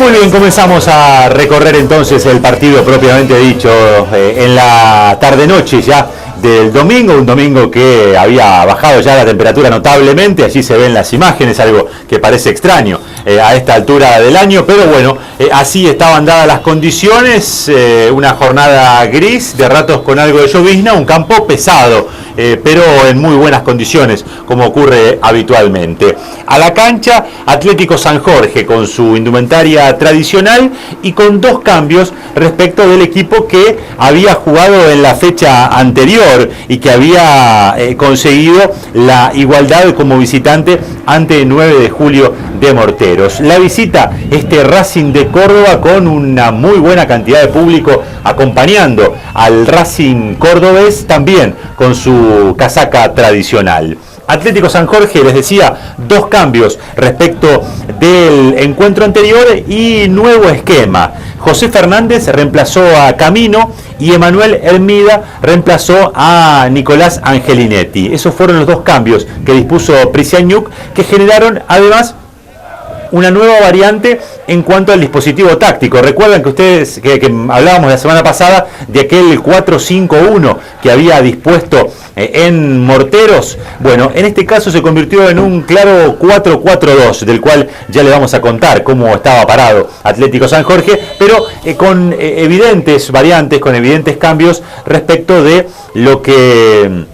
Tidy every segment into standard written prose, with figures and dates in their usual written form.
Muy bien, comenzamos a recorrer entonces el partido propiamente dicho en la tarde-noche ya del domingo, un domingo que había bajado ya la temperatura notablemente, allí se ven las imágenes, algo que parece extraño a esta altura del año, pero bueno, así estaban dadas las condiciones, una jornada gris, de ratos con algo de llovizna, un campo pesado, pero en muy buenas condiciones, como ocurre habitualmente. A la cancha, Atlético San Jorge con su indumentaria tradicional y con dos cambios respecto del equipo que había jugado en la fecha anterior y que había conseguido la igualdad como visitante ante 9 de julio de Morteros. La visita, Racing de Córdoba con una muy buena cantidad de público acompañando al Racing cordobés también con su casaca tradicional. Atlético San Jorge, les decía, dos cambios respecto del encuentro anterior y nuevo esquema. José Fernández reemplazó a Camino y Emanuel Hermida reemplazó a Nicolás Angelinetti. Esos fueron los dos cambios que dispuso Prisianiuk, que generaron además una nueva variante en cuanto al dispositivo táctico. Recuerdan que ustedes que hablábamos la semana pasada de aquel 4-5-1 que había dispuesto en Morteros. Bueno, en este caso se convirtió en un claro 4-4-2, del cual ya le vamos a contar cómo estaba parado Atlético San Jorge, pero con evidentes variantes, con evidentes cambios respecto de lo que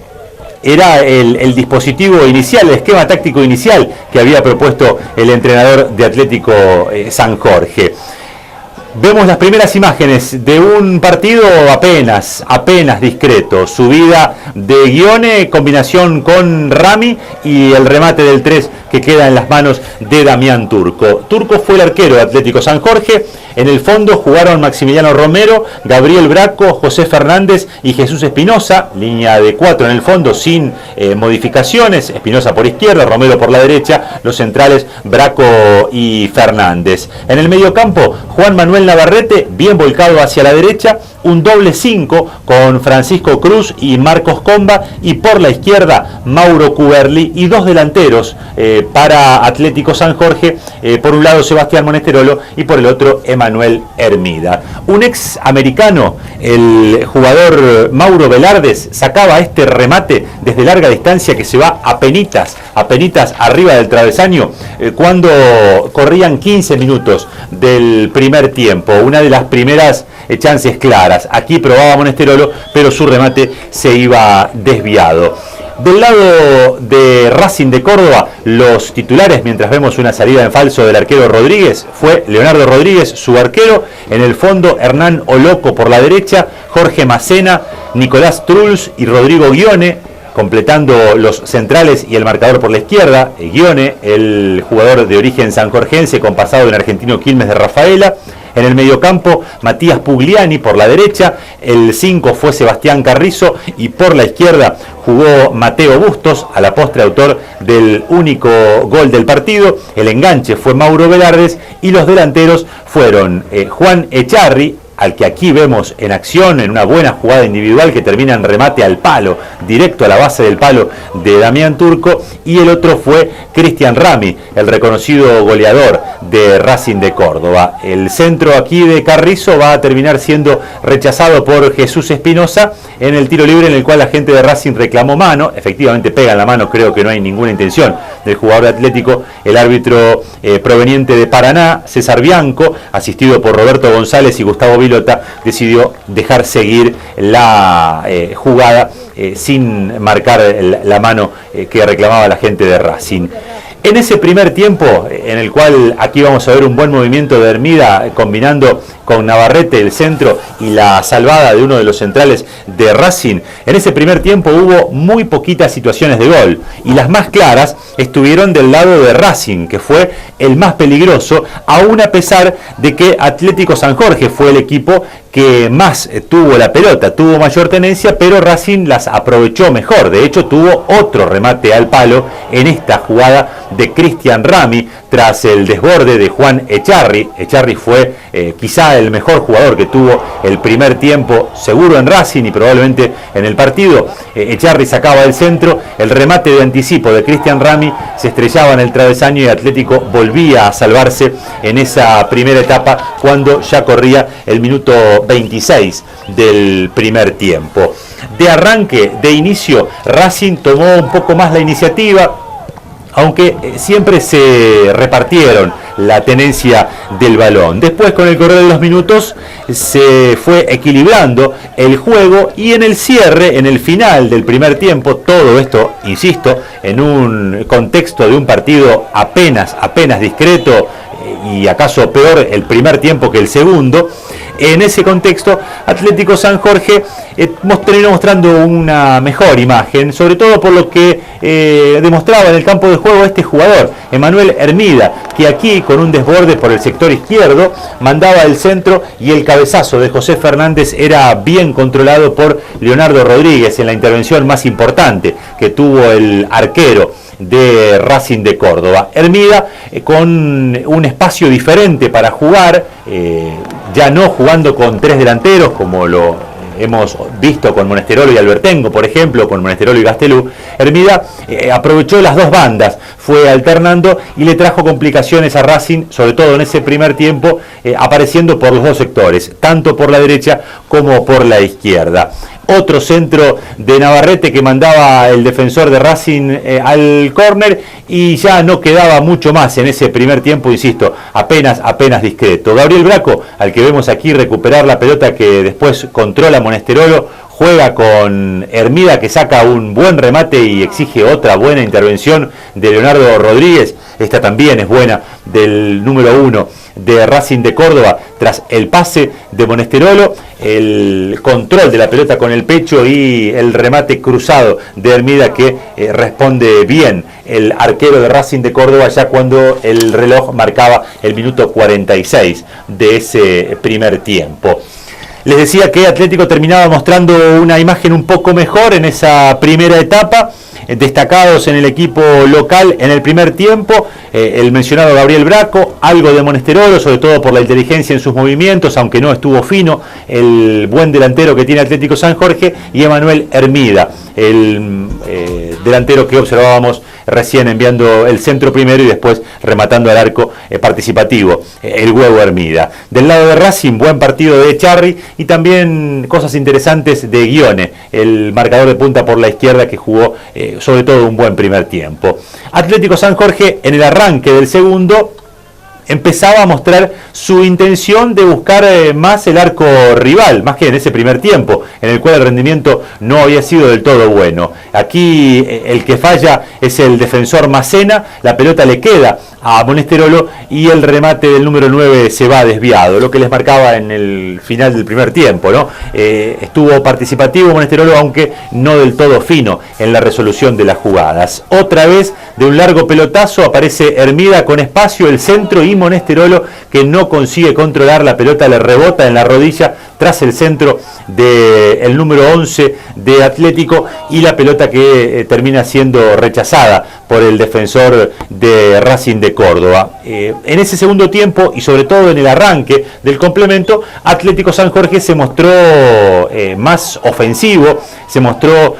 era el dispositivo inicial, el esquema táctico inicial que había propuesto el entrenador de Atlético San Jorge. Vemos las primeras imágenes de un partido apenas discreto. Subida de Guione, combinación con Rami y el remate del 3 que queda en las manos de Damián Turco. Turco fue el arquero de Atlético San Jorge. En el fondo jugaron Maximiliano Romero, Gabriel Braco, José Fernández y Jesús Espinosa. Línea de 4 en el fondo sin modificaciones. Espinosa por izquierda, Romero por la derecha. Los centrales Braco y Fernández. En el mediocampo, Juan Manuel Navarrete, bien volcado hacia la derecha. Un doble 5 con Francisco Cruz y Marcos Comba. Y por la izquierda, Mauro Cuberli y dos delanteros para Atlético San Jorge. Por un lado, Sebastián Monesterolo y por el otro, Emanuel Hermida. Un ex americano, el jugador Mauro Velardes, sacaba este remate desde larga distancia que se va apenitas arriba del travesaño cuando corrían 15 minutos del primer tiempo. Una de las primeras chances claras. Aquí probaba Monesterolo, pero su remate se iba desviado. Del lado de Racing de Córdoba, los titulares, mientras vemos una salida en falso del arquero Rodríguez, fue Leonardo Rodríguez, su arquero. En el fondo, Hernán Oloco por la derecha, Jorge Macena, Nicolás Truls y Rodrigo Guione, completando los centrales y el marcador por la izquierda. Guione, el jugador de origen sanjorgense con pasado en Argentino Quilmes de Rafaela. En el mediocampo, Matías Pugliani por la derecha, el 5 fue Sebastián Carrizo y por la izquierda jugó Mateo Bustos, a la postre autor del único gol del partido. El enganche fue Mauro Velardes y los delanteros fueron Juan Echarri, al que aquí vemos en acción en una buena jugada individual que termina en remate al palo, directo a la base del palo de Damián Turco, y el otro fue Cristian Rami, el reconocido goleador de Racing de Córdoba. El centro aquí de Carrizo va a terminar siendo rechazado por Jesús Espinosa en el tiro libre en el cual la gente de Racing reclamó mano. Efectivamente pega en la mano, creo que no hay ninguna intención del jugador de Atlético. El árbitro proveniente de Paraná, César Bianco, asistido por Roberto González y Gustavo Vilota, decidió dejar seguir la jugada sin marcar la mano que reclamaba la gente de Racing. En ese primer tiempo, en el cual aquí vamos a ver un buen movimiento de Hermida combinando con Navarrete el centro y la salvada de uno de los centrales de Racing, en ese primer tiempo hubo muy poquitas situaciones de gol y las más claras estuvieron del lado de Racing, que fue el más peligroso, aún a pesar de que Atlético San Jorge fue el equipo que más tuvo la pelota, tuvo mayor tenencia, pero Racing las aprovechó mejor. De hecho, tuvo otro remate al palo en esta jugada de Cristian Rami, tras el desborde de Juan Echarri. Echarri fue quizá el mejor jugador que tuvo el primer tiempo, seguro en Racing y probablemente en el partido. Echarri sacaba del centro, el remate de anticipo de Cristian Rami se estrellaba en el travesaño y Atlético volvía a salvarse en esa primera etapa cuando ya corría el minuto 26 del primer tiempo. De arranque, de inicio, Racing tomó un poco más la iniciativa, aunque siempre se repartieron la tenencia del balón. Después, con el correr de los minutos, se fue equilibrando el juego y en el cierre, en el final del primer tiempo, todo esto, insisto, en un contexto de un partido apenas discreto y acaso peor el primer tiempo que el segundo. En ese contexto, Atlético San Jorge terminó mostrando una mejor imagen, sobre todo por lo que demostraba en el campo de juego este jugador, Emanuel Hermida, que aquí con un desborde por el sector izquierdo mandaba el centro y el cabezazo de José Fernández era bien controlado por Leonardo Rodríguez en la intervención más importante que tuvo el arquero de Racing de Córdoba. Hermida con un espacio diferente para jugar, ya no jugando con tres delanteros como lo hemos visto con Monesterolo y Albertengo, por ejemplo, con Monesterolo y Gastelú. Hermida aprovechó las dos bandas, fue alternando y le trajo complicaciones a Racing, sobre todo en ese primer tiempo, apareciendo por los dos sectores, tanto por la derecha como por la izquierda. Otro centro de Navarrete que mandaba el defensor de Racing al córner y ya no quedaba mucho más en ese primer tiempo, insisto, apenas discreto. Gabriel Braco, al que vemos aquí recuperar la pelota que después controla Monesterolo, juega con Hermida que saca un buen remate y exige otra buena intervención de Leonardo Rodríguez. Esta también es buena del número 1 de Racing de Córdoba, tras el pase de Monesterolo, el control de la pelota con el pecho y el remate cruzado de Hermida que responde bien el arquero de Racing de Córdoba ya cuando el reloj marcaba el minuto 46 de ese primer tiempo. Les decía que Atlético terminaba mostrando una imagen un poco mejor en esa primera etapa, destacados en el equipo local en el primer tiempo, el mencionado Gabriel Braco, algo de Monesterolo, sobre todo por la inteligencia en sus movimientos, aunque no estuvo fino, el buen delantero que tiene Atlético San Jorge, y Emanuel Hermida, el delantero que observábamos recién enviando el centro primero y después rematando al arco participativo, el huevo Hermida. Del lado de Racing, buen partido de Echarri y también cosas interesantes de Guione, el marcador de punta por la izquierda que jugó sobre todo un buen primer tiempo. Atlético San Jorge en el arranque del segundo empezaba a mostrar su intención de buscar más el arco rival, más que en ese primer tiempo, en el cual el rendimiento no había sido del todo bueno. Aquí el que falla es el defensor Macena, la pelota le queda a Monesterolo y el remate del número 9 se va desviado, lo que les marcaba en el final del primer tiempo, ¿no? Estuvo participativo Monesterolo, aunque no del todo fino en la resolución de las jugadas. Otra vez, de un largo pelotazo, aparece Hermida con espacio, el centro, y Monesterolo, que no consigue controlar la pelota, le rebota en la rodilla tras el centro del número 11 de Atlético y la pelota que termina siendo rechazada por el defensor de Racing de Córdoba. En ese segundo tiempo y sobre todo en el arranque del complemento, Atlético San Jorge se mostró más ofensivo, se mostró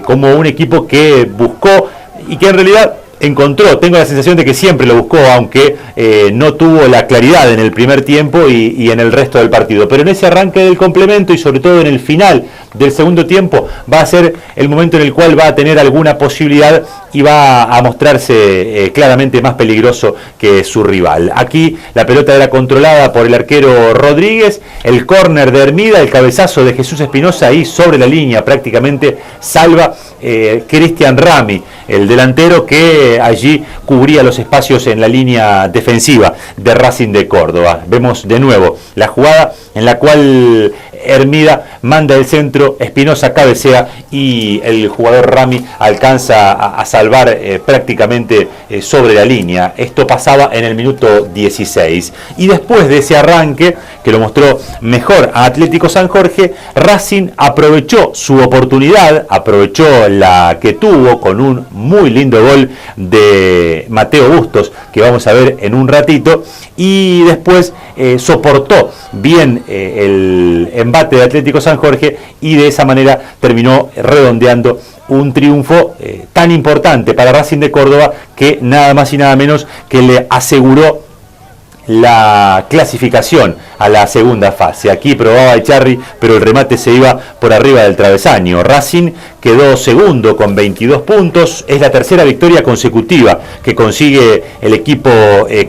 como un equipo que buscó y que en realidad encontró, tengo la sensación de que siempre lo buscó, aunque no tuvo la claridad en el primer tiempo y en el resto del partido. Pero en ese arranque del complemento y sobre todo en el final del segundo tiempo va a ser el momento en el cual va a tener alguna posibilidad y va a mostrarse claramente más peligroso que su rival. Aquí la pelota era controlada por el arquero Rodríguez, el córner de Hermida, el cabezazo de Jesús Espinosa ahí sobre la línea prácticamente salva Cristian Rami, el delantero que allí cubría los espacios en la línea defensiva de Racing de Córdoba. Vemos de nuevo la jugada en la cual Hermida manda el centro, Espinosa cabecea y el jugador Rami alcanza a salvar prácticamente sobre la línea. Esto pasaba en el minuto 16. Y después de ese arranque, que lo mostró mejor a Atlético San Jorge, Racing aprovechó su oportunidad, aprovechó la que tuvo con un muy lindo gol de Mateo Bustos, que vamos a ver en un ratito, y después soportó bien el embate de Atlético San Jorge y de esa manera terminó redondeando un triunfo tan importante para Racing de Córdoba, que nada más y nada menos que le aseguró la clasificación a la segunda fase. Aquí probaba Echarri, pero el remate se iba por arriba del travesaño. Racing quedó segundo con 22 puntos. Es la tercera victoria consecutiva que consigue el equipo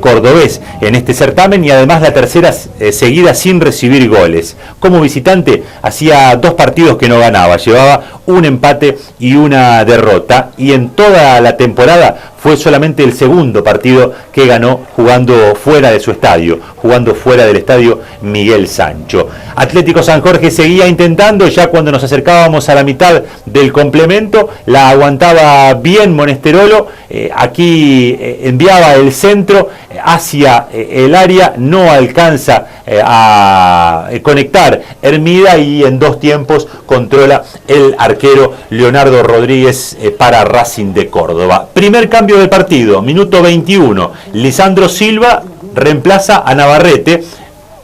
cordobés en este certamen y además la tercera seguida sin recibir goles. Como visitante hacía 2 partidos que no ganaba, llevaba un empate y una derrota, y en toda la temporada fue solamente el segundo partido que ganó jugando fuera de su estadio, jugando fuera del estadio Miguel Sancho. Atlético San Jorge seguía intentando, ya cuando nos acercábamos a la mitad del complemento, la aguantaba bien Monesterolo, aquí enviaba el centro hacia el área, no alcanza a conectar Hermida y en 2 tiempos controla el arquero Leonardo Rodríguez para Racing de Córdoba. Primer cambio del partido, minuto 21, Lisandro Silva reemplaza a Navarrete.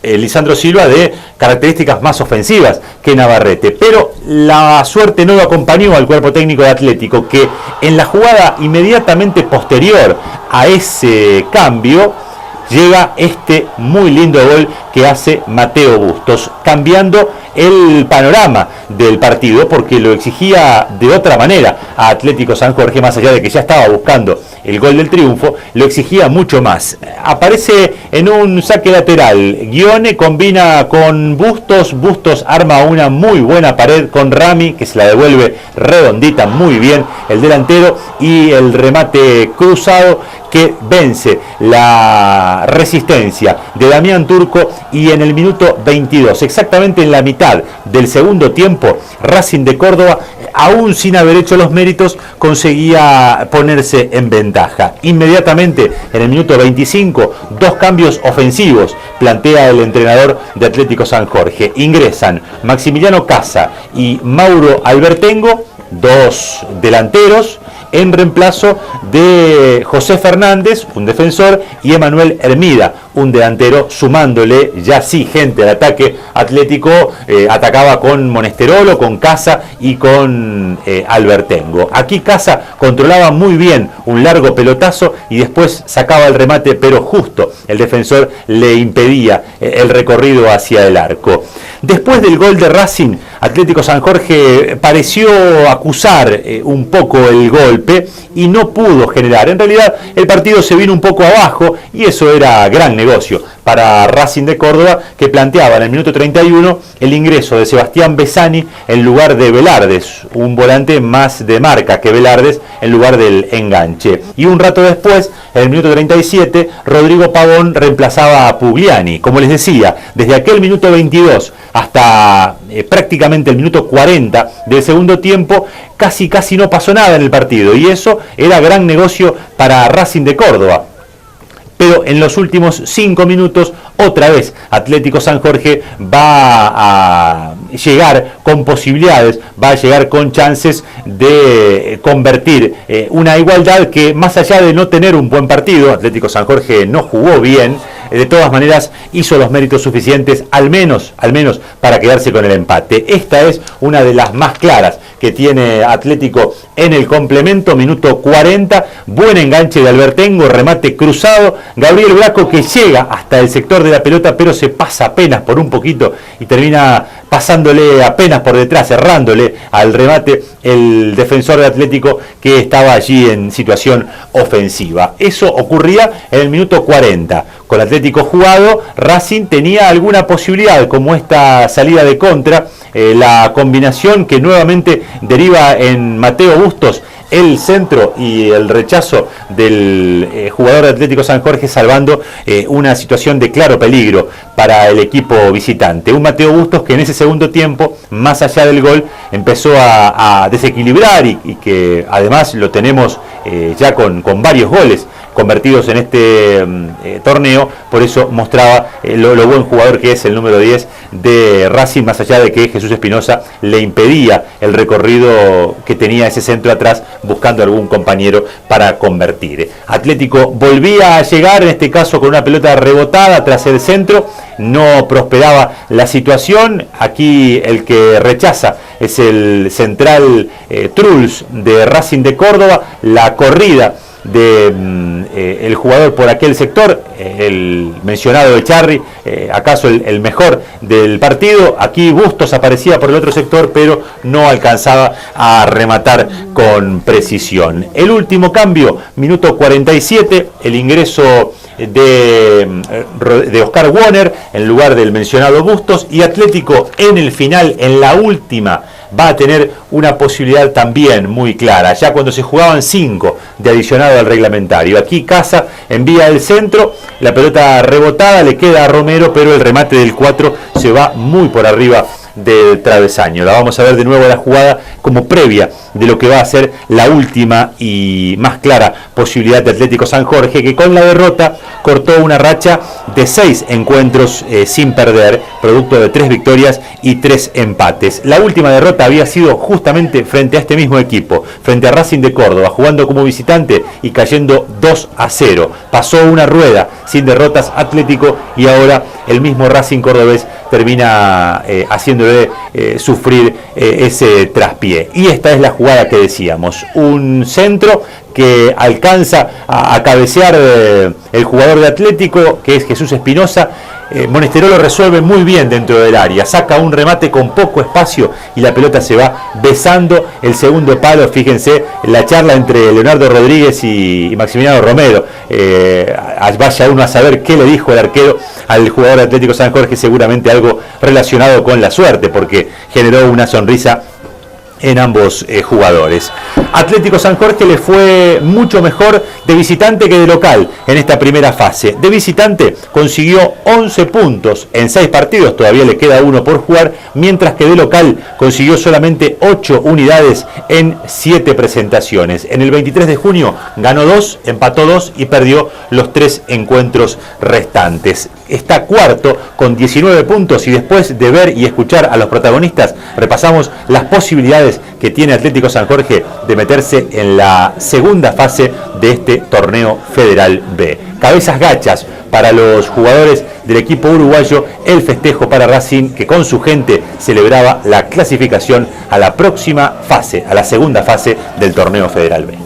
Lisandro Silva de características más ofensivas que Navarrete, pero la suerte no lo acompañó al cuerpo técnico de Atlético, que en la jugada inmediatamente posterior a ese cambio llega este muy lindo gol que hace Mateo Bustos, cambiando el panorama del partido, porque lo exigía de otra manera a Atlético San Jorge, más allá de que ya estaba buscando el gol del triunfo, lo exigía mucho más. Aparece en un saque lateral, Ghione combina con Bustos, Bustos arma una muy buena pared con Rami, que se la devuelve redondita muy bien el delantero, y el remate cruzado que vence la resistencia de Damián Turco, y en el minuto 22, exactamente en la mitad del segundo tiempo, Racing de Córdoba, aún sin haber hecho los méritos, conseguía ponerse en ventaja. Inmediatamente en el minuto 25, 2 cambios ofensivos plantea el entrenador de Atlético San Jorge. Ingresan Maximiliano Casa y Mauro Albertengo, 2 delanteros, en reemplazo de José Fernández, un defensor, y Emanuel Hermida, un delantero, sumándole ya sí gente al ataque Atlético. Atacaba con Monesterolo, con Casa y con Albertengo. Aquí Casa controlaba muy bien un largo pelotazo y después sacaba el remate, pero justo el defensor le impedía el recorrido hacia el arco. Después del gol de Racing, Atlético San Jorge pareció acusar un poco el golpe y no pudo generar. En realidad el partido se vino un poco abajo y eso era gran negocio para Racing de Córdoba, que planteaba en el minuto 31 el ingreso de Sebastián Besani en lugar de Velardes, un volante más de marca que Velardes en lugar del enganche. Y un rato después, en el minuto 37, Rodrigo Pavón reemplazaba a Pugliani. Como les decía, desde aquel minuto 22 hasta prácticamente el minuto 40 del segundo tiempo, casi no pasó nada en el partido, y eso era gran negocio para Racing de Córdoba. Pero en los últimos 5 minutos, otra vez Atlético San Jorge va a llegar con posibilidades, va a llegar con chances de convertir una igualdad que, más allá de no tener un buen partido, Atlético San Jorge no jugó bien, de todas maneras hizo los méritos suficientes, al menos para quedarse con el empate. Esta es una de las más claras que tiene Atlético en el complemento. Minuto 40, buen enganche de Albertengo, remate cruzado, Gabriel Braco, que llega hasta el sector de la pelota, pero se pasa apenas por un poquito y termina pasándole apenas por detrás, cerrándole al remate el defensor de Atlético, que estaba allí en situación ofensiva. Eso ocurría en el minuto 40. con Atlético jugado, Racing tenía alguna posibilidad, como esta salida de contra, la combinación que nuevamente deriva en Mateo Bustos, el centro y el rechazo del jugador de Atlético San Jorge, salvando una situación de claro peligro para el equipo visitante. Un Mateo Bustos que en ese segundo tiempo, más allá del gol, empezó a desequilibrar y que además lo tenemos ya con varios goles convertidos en este torneo. Por eso mostraba lo buen jugador que es el número 10 de Racing, más allá de que Jesús Espinosa le impedía el recorrido que tenía ese centro atrás, buscando algún compañero para convertir. Atlético volvía a llegar, en este caso con una pelota rebotada tras el centro, no prosperaba la situación. Aquí el que rechaza es el central Truls de Racing de Córdoba. La corrida de el jugador por aquel sector, el mencionado Echarri, acaso el mejor del partido. Aquí Bustos aparecía por el otro sector, pero no alcanzaba a rematar con precisión. El último cambio, minuto 47, el ingreso de Oscar Warner en lugar del mencionado Bustos, y Atlético en el final, en la última, va a tener una posibilidad también muy clara, ya cuando se jugaban 5 de adicionado al reglamentario. Aquí Casa envía el centro, la pelota rebotada le queda a Romero, pero el remate del 4 se va muy por arriba del travesaño. La vamos a ver de nuevo la jugada como previa de lo que va a ser la última y más clara posibilidad de Atlético San Jorge, que con la derrota cortó una racha de 6 encuentros sin perder, producto de 3 victorias y 3 empates. La última derrota había sido justamente frente a este mismo equipo, frente a Racing de Córdoba, jugando como visitante y cayendo 2-0. Pasó una rueda sin derrotas Atlético, y ahora el mismo Racing cordobés termina haciéndole sufrir ese traspié. Y esta es la jugada que decíamos, un centro que alcanza a cabecear el jugador de Atlético, que es Jesús Espinosa. Monesteró lo resuelve muy bien dentro del área, saca un remate con poco espacio y la pelota se va besando el segundo palo. Fíjense la charla entre Leonardo Rodríguez y Maximiliano Romero. Vaya uno a saber qué le dijo el arquero al jugador de Atlético San Jorge, seguramente algo relacionado con la suerte, porque generó una sonrisa en ambos jugadores. Atlético San Jorge le fue mucho mejor de visitante que de local en esta primera fase. De visitante consiguió 11 puntos en 6 partidos, todavía le queda uno por jugar, mientras que de local consiguió solamente 8 unidades en 7 presentaciones. En el 23 de junio ganó 2, empató 2 y perdió los 3 encuentros restantes. Está cuarto con 19 puntos, y después de ver y escuchar a los protagonistas, repasamos las posibilidades que tiene Atlético San Jorge de meterse en la segunda fase de este torneo Federal B. Cabezas gachas para los jugadores del equipo uruguayo, el festejo para Racing, que con su gente celebraba la clasificación a la próxima fase, a la segunda fase del torneo Federal B.